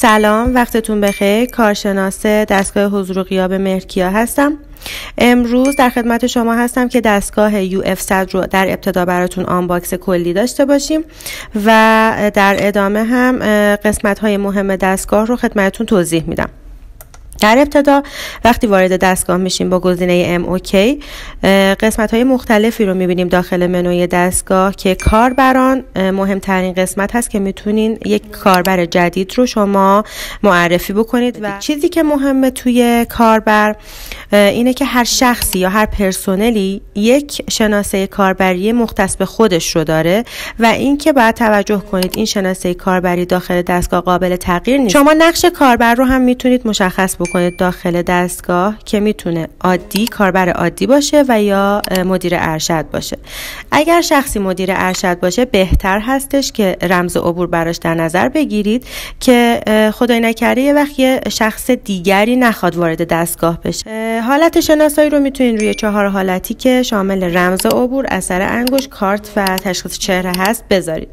سلام، وقتتون بخیر. کارشناس دستگاه حضور و غیاب مهرکیا هستم. امروز در خدمت شما هستم که دستگاه UF100 رو در ابتدا براتون آنباکس کلی داشته باشیم و در ادامه هم قسمت‌های مهم دستگاه رو خدمتتون توضیح میدم. در ابتدا وقتی وارد دستگاه میشیم با گزینه MOK قسمت‌های مختلفی رو میبینیم داخل منوی دستگاه که کاربران مهمترین قسمت هست که میتونین یک کاربر جدید رو شما معرفی بکنید و چیزی که مهمه توی کاربر اینه که هر شخصی یا هر پرسنلی یک شناسه کاربری مختص به خودش رو داره و اینکه باید توجه کنید این شناسه کاربری داخل دستگاه قابل تغییر نیست. شما نقش کاربر رو هم میتونید مشخص بکنید داخل دستگاه که میتونه عادی، کاربر عادی باشه و یا مدیر ارشد باشه. اگر شخصی مدیر ارشد باشه بهتر هستش که رمز عبور براش در نظر بگیرید که خدای نکرده یه وقت یه شخص دیگری نخواد وارد دستگاه بشه. حالت شناسایی رو میتونید روی 4 حالتی که شامل رمز عبور، اثر انگشت، کارت و تشخیص چهره هست بذارید.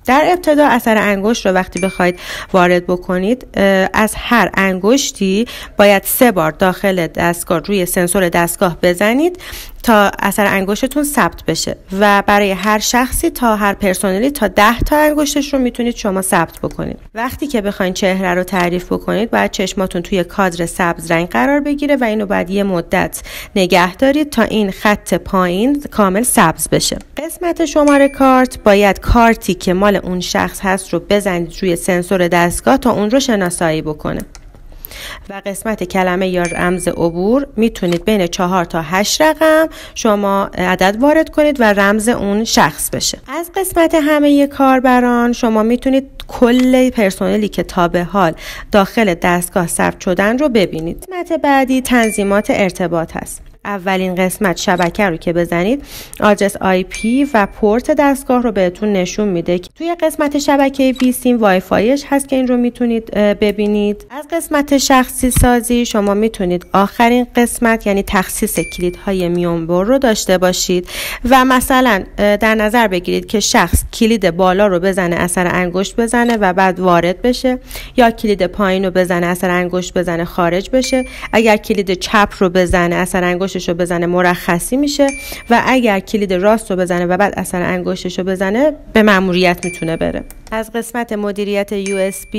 در ابتدا اثر انگشت رو وقتی بخواید وارد بکنید از هر انگشتی باید 3 بار داخل دستگاه روی سنسور دستگاه بزنید تا اثر انگشتتون ثبت بشه و برای هر شخصی تا هر پرسنلی تا 10 تا انگشتش رو میتونید شما ثبت بکنید. وقتی که بخواید چهره رو تعریف بکنید باید چشماتون توی کادر سبز رنگ قرار بگیره و اینو باید یه مدت نگه دارید تا این خط پایین کامل سبز بشه. قسمت شماره کارت باید کارتی که مال اون شخص هست رو بزنید روی سنسور دستگاه تا اون رو شناسایی بکنه. و قسمت کلمه یا رمز عبور میتونید بین 4 تا 8 رقم شما عدد وارد کنید و رمز اون شخص بشه. از قسمت همه کاربران شما میتونید کل پرسنلی که تا به حال داخل دستگاه ثبت شدن رو ببینید. قسمت بعدی تنظیمات ارتباط هست. اولین قسمت شبکه رو که بزنید آدرس IP و پورت دستگاه رو بهتون نشون میده. توی قسمت شبکه بی سیم وای فایش هست که این رو میتونید ببینید. از قسمت شخصی سازی شما میتونید آخرین قسمت یعنی تخصیص کلیدهای میانبر رو داشته باشید و مثلا در نظر بگیرید که شخص کلید بالا رو بزنه اثر انگشت بزنه و بعد وارد بشه، یا کلید پایین رو بزنه اثر انگشت بزنه خارج بشه. اگر کلید چپ رو بزنه اثر انگشت رو بزنه مرخصی میشه و اگر کلید راست رو بزنه و بعد اثر انگشتش رو بزنه به مأموریت میتونه بره. از قسمت مدیریت USB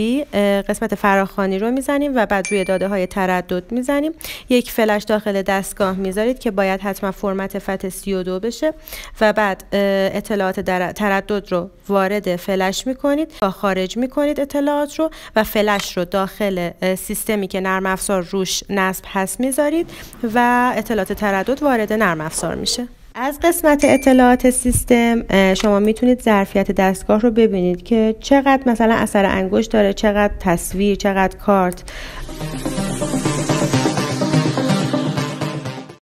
قسمت فراخوانی رو میزنیم و بعد روی داده های تردد میزنیم. یک فلش داخل دستگاه میذارید که باید حتما فرمت FAT32 بشه و بعد اطلاعات تردد رو وارد فلش میکنید و خارج میکنید اطلاعات رو و فلش رو داخل سیستمی که نرم افزار روش نصب هست میذارید و اطلاعات تردد وارد نرم افزار میشه. از قسمت اطلاعات سیستم شما میتونید ظرفیت دستگاه رو ببینید که چقدر مثلا اثر انگشت داره، چقدر تصویر، چقدر کارت.